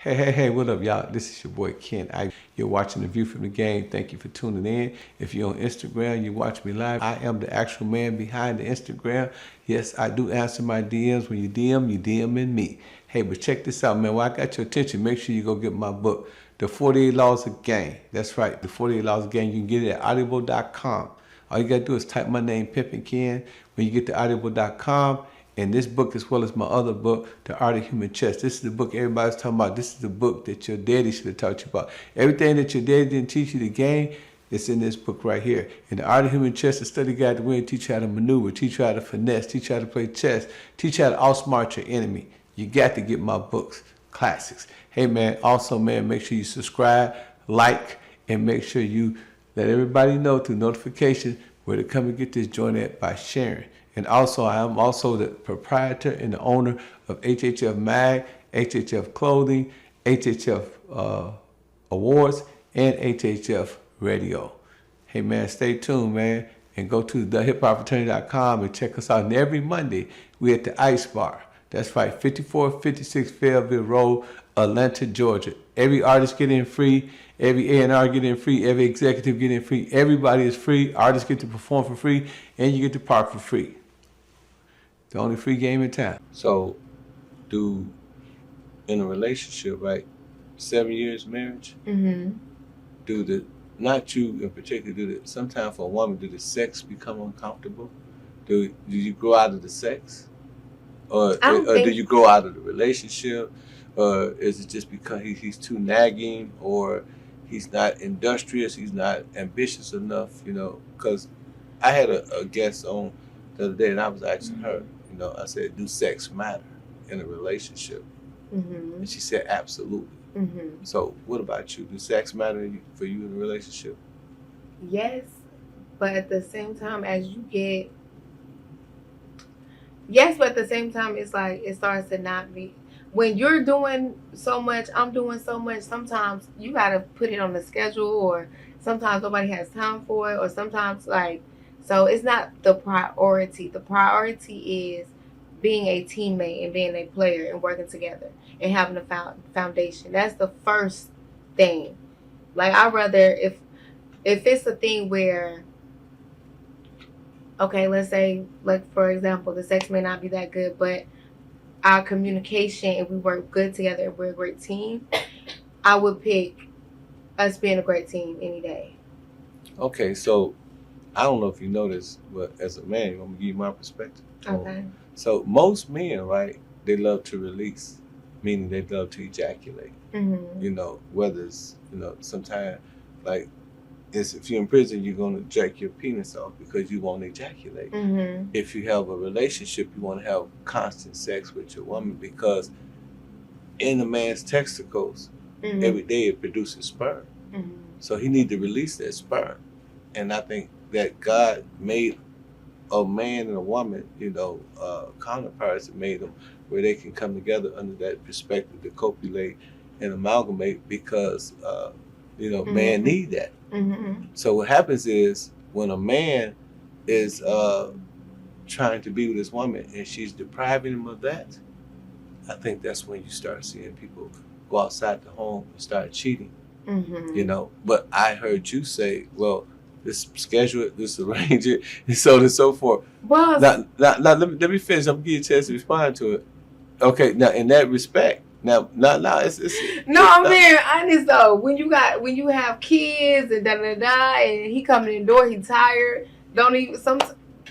Hey, what up, y'all? This is your boy Ken. You're watching The View from the Game. Thank you for tuning in. If you're on Instagram, you watch me live. I am the actual man behind the Instagram. Yes, I do answer my DMs. When you DMing me. Hey, but check this out, man. While I got your attention, make sure you go get my book, The 48 Laws of Game. That's right, The 48 Laws of Game. You can get it at audible.com. All you gotta do is type my name, Pimpin' Ken. When you get to audible.com, and this book, as well as my other book, The Art of Human Chess. This is the book everybody's talking about. This is the book that your daddy should have taught you about. Everything that your daddy didn't teach you the game, it's in this book right here. In The Art of Human Chess, a study guide to win, teach you how to maneuver, teach you how to finesse, teach you how to play chess, teach you how to outsmart your enemy. You got to get my books, classics. Hey man, also man, make sure you subscribe, like, and make sure you let everybody know through notification where to come and get this joint at by sharing. And also, I am also the proprietor and the owner of HHF Mag, HHF Clothing, HHF Awards, and HHF Radio. Hey man, stay tuned, man, and go to thehiphopfraternity.com and check us out. And every Monday, we're at the Ice Bar. That's right, 5456 Fayetteville Road, Atlanta, Georgia. Every artist get in free. Every A&R get in free. Every executive get in free. Everybody is free. Artists get to perform for free, and you get to park for free. The only free game in town. So, in a relationship, right, 7 years marriage, not you in particular, sometimes for a woman, do the sex become uncomfortable? Do you grow out of the sex? Or do you grow out of the relationship? Or is it just because he's too nagging, or he's not industrious, he's not ambitious enough, Because I had a guest on the other day, and I was asking her, I said, do sex matter in a relationship? And she said, absolutely. So what about you? Do sex matter for you in a relationship? Yes, but at the same time, it's like it starts to not be. When you're doing so much, I'm doing so much, sometimes you got to put it on the schedule, or sometimes nobody has time for it, or sometimes so it's not the priority. The priority is being a teammate and being a player and working together and having a foundation. That's the first thing. Like, I'd rather, if it's a thing where, okay, let's say, like, for example, the sex may not be that good, but our communication and we work good together and we're a great team, I would pick us being a great team any day. Okay, so I don't know if you know this, but as a man, I'm going to give you my perspective. Okay. So most men, right, they love to release, meaning they love to ejaculate. Whether it's, sometimes, like, if you're in prison, you're going to jack your penis off because you want to ejaculate. If you have a relationship, you want to have constant sex with your woman, because in a man's testicles, every day it produces sperm. So he needs to release that sperm. And I think that God made a man and a woman, counterparts, and made them where they can come together under that perspective to copulate and amalgamate, because man need that. So what happens is, when a man is trying to be with his woman and she's depriving him of that, I think that's when you start seeing people go outside the home and start cheating. But I heard you say, well, this schedule it, this arrange it, and so on and so forth. Well, now let me finish. I'm gonna give you a chance to respond to it. Okay, now in that respect, now it's I'm being honest though. When you have kids and and he coming in the door, he tired. Don't even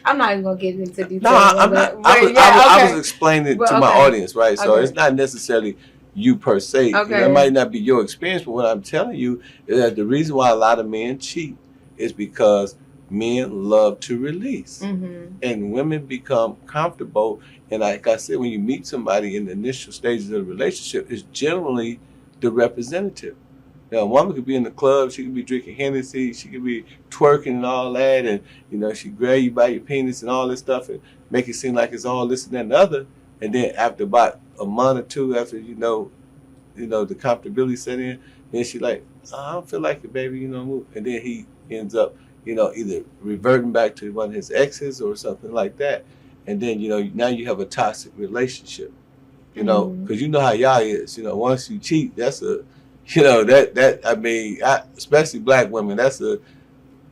I'm not even gonna get into details. No, I'm not. I was explaining it to my audience, right? So it's not necessarily you per se. Okay. It might not be your experience, but what I'm telling you is that the reason why a lot of men cheat is because men love to release, and women become comfortable. And like I said, when you meet somebody in the initial stages of the relationship, it's generally the representative. Now, a woman could be in the club, she could be drinking Hennessy, she could be twerking and all that, and she grab you by your penis and all this stuff and make it seem like it's all this and that and the other. And then after about a month or two, after the comfortability set in, then she like, oh, I don't feel like it, baby, move. And then he ends up, either reverting back to one of his exes or something like that. And then, now you have a toxic relationship. You know, because you know how y'all is. You know, once you cheat, that's a, you know, I mean, especially black women, that's a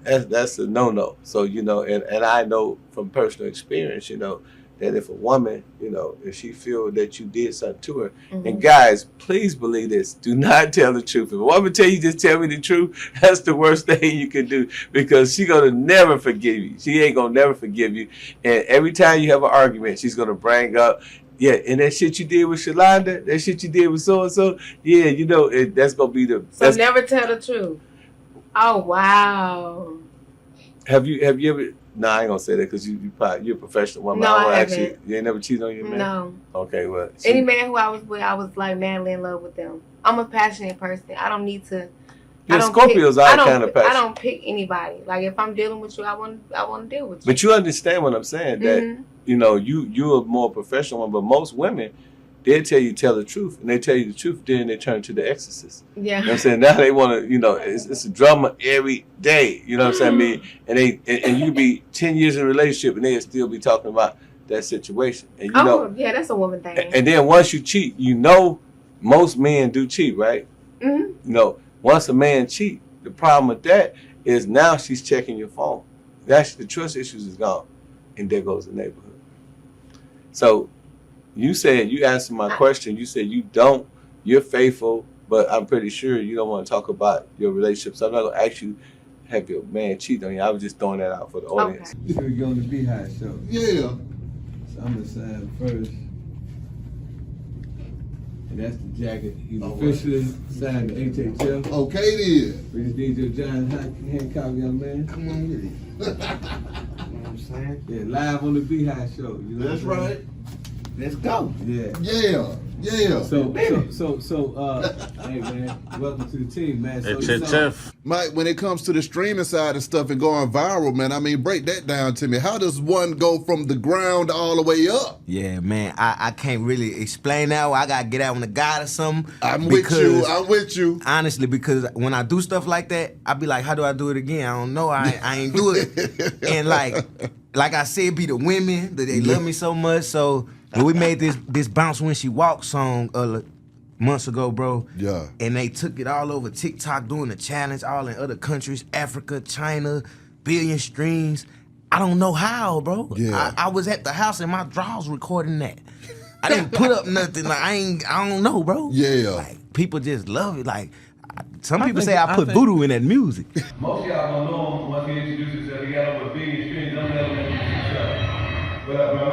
no-no. So, you know, and I know from personal experience, you know, that if a woman, you know, if she feel that you did something to her, and guys, please believe this, do not tell the truth. If a woman tell you, just tell me the truth, that's the worst thing you can do, because she gonna never forgive you. She ain't gonna never forgive you. And every time you have an argument, she's gonna bring up, yeah, and that shit you did with Shalonda, that shit you did with so-and-so, yeah, you know, that's gonna be the... So never tell the truth. Oh, wow. Have you ever? No, I ain't gonna say that because you're a professional woman. No, I haven't. Actually, you ain't never cheated on your man? No. Okay, well. Any man who I was with, I was like madly in love with them. I'm a passionate person. I don't need to. Yeah, Scorpios are kind of passionate. I don't pick anybody. Like if I'm dealing with you, I want to deal with you. But you understand what I'm saying? That you know, you're a more professional one, but most women, they'll tell the truth, and they tell you the truth, then they turn to the exorcist. Yeah. You know what I'm saying? Now they want to, you know, it's a drama every day. You know what I'm saying? I mean, and you be 10 years in a relationship, and they'll still be talking about that situation. And you know, yeah, that's a woman thing. And then once you cheat, you know, most men do cheat, right? You know, once a man cheat, the problem with that is now she's checking your phone. That's the trust issues is gone, and there goes the neighborhood. So you said, you answered my question. You said you're faithful, but I'm pretty sure you don't want to talk about your relationship. So I'm not going to ask you, have your man cheat on you. I was just throwing that out for the audience. Okay. Here we go on the Beehive Show. Yeah. So I'm going to sign first. And that's the jacket. He's officially signed the HHL. Okay then. We just need your John Hancock, young man. Come on with it. You know what I'm saying? Yeah, live on the Beehive Show. You know that's right. Let's go. Yeah. Yeah. Yeah. So, hey man, welcome to the team, man. So Mike, when it comes to the streaming side and stuff and going viral, man, I mean, break that down to me. How does one go from the ground all the way up? Yeah, man, I can't really explain that. I gotta get out on the guide or something. I'm with you. Honestly, because when I do stuff like that, I be like, how do I do it again? I don't know. I ain't do it. And like I said, be the women that they love me so much. So when we made this Bounce When She Walks song months ago, bro. Yeah. And they took it all over TikTok doing the challenge, all in other countries, Africa, China, billion streams. I don't know how, bro. Yeah. I was at the house in my drawers recording that. I didn't put up nothing. Like I don't know, bro. Yeah. Like people just love it. Like some people say I put voodoo in that music. Most of y'all don't know him once he introduced himself. He got over billion streams. Don't let him introduce himself. What up, bro? I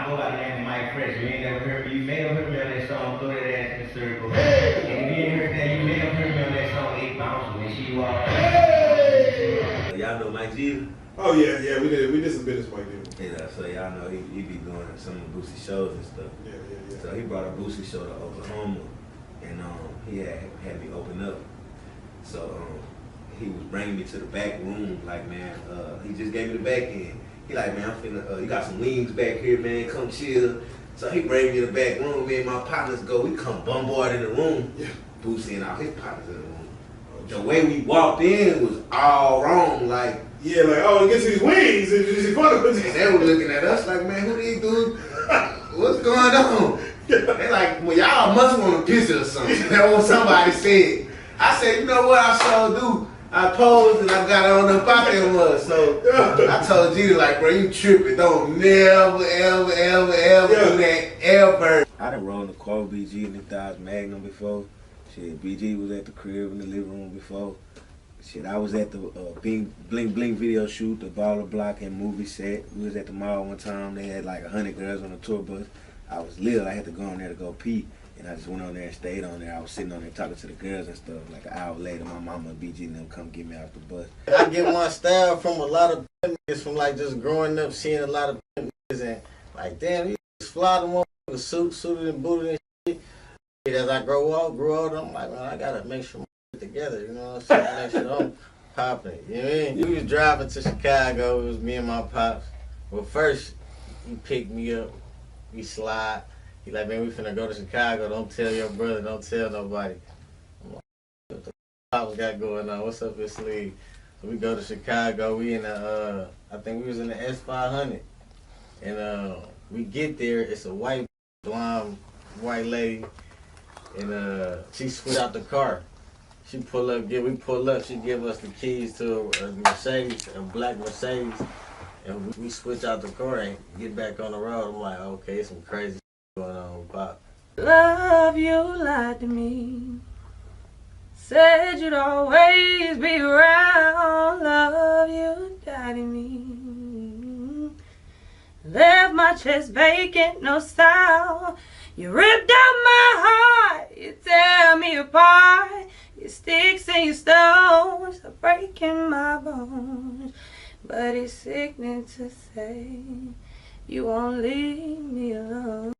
go by the name of Mike Fresh. You ain't never heard me. You may have heard me on that song, Throw That Ass in a Circle. Hey! And if you ain't heard that, you may have heard me on that song, 8 Bounce When She Walks. Hey! Y'all know Mike G? Oh yeah, we did some business Mike G. Yeah, so y'all know he be doing some of Boosie shows and stuff. Yeah. So he brought a Boosie show to Oklahoma, and he had me open up. So he was bringing me to the back room, like man, he just gave me the back end. He like, man, I'm finna, you got some wings back here, man, come chill. So he bring me to the back room, me and my partners go, we come bombard in the room. Yeah. Boosie and all his partners in the room. The way we walked in was all wrong, like. Yeah, like, oh, get these wings. And they were looking at us like, man, who these dudes? What's going on? They like, well, y'all must want a picture or something. That's what somebody said. I said, you know what I sure do? I posed and I got on up out there was. So I told G like, bro, you tripping. Don't never, ever do that, ever. I done rolled the Quavo BG and the Thighs Magnum before. Shit, BG was at the crib in the living room before. Shit, I was at the Bling Bling video shoot, the Baller Block and movie set. We was at the mall one time. They had like 100 girls on the tour bus. I was little. I had to go on there to go pee. And I just went on there and stayed on there. I was sitting on there talking to the girls and stuff. Like an hour later, my mama and BG and them come get me off the bus. I get my style from a lot of niggas from like just growing up, seeing a lot of niggas and like, damn, you just fly them on the suited and booted and shit. As I grew older, I'm like, man, I gotta make sure my shit together, you know what I'm saying? Make sure I'm popping. You know what I mean? We was driving to Chicago. It was me and my pops. Well, first, he picked me up. We slide. He like, man, we finna go to Chicago. Don't tell your brother. Don't tell nobody. I'm like, what the Pops got going on? What's up his sleeve? So we go to Chicago. We in the, I think we was in the S500. And we get there. It's a white blonde white lady, and she switch out the car. She pull up, we pull up. She give us the keys to a Mercedes, a black Mercedes, and we switch out the car and get back on the road. I'm like, okay, some crazy going on, Pop. Love, you lied to me. Said you'd always be around. Love, you doubted me. Left my chest vacant, no style. You ripped out my heart. You tear me apart. Your sticks and your stones are breaking my bones. But it's sickening to say you won't leave me alone.